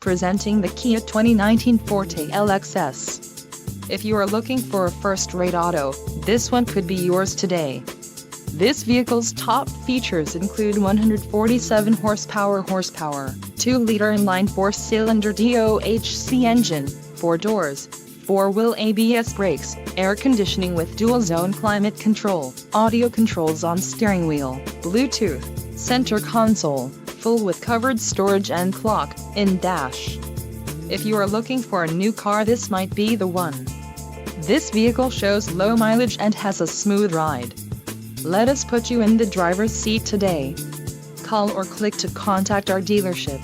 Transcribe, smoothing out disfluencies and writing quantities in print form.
Presenting the Kia 2019 Forte LXS. If you are looking for a first-rate auto, this one could be yours today. This vehicle's top features include 147 horsepower, 2-liter inline 4-cylinder DOHC engine, 4 doors, 4-wheel ABS brakes, air conditioning with dual-zone climate control, audio controls on steering wheel, Bluetooth, center console, full with covered storage and clock-in dash. If you are looking for a new car, this might be the one. This vehicle shows low mileage and has a smooth ride. Let us put you in the driver's seat today. Call or click to contact our dealership.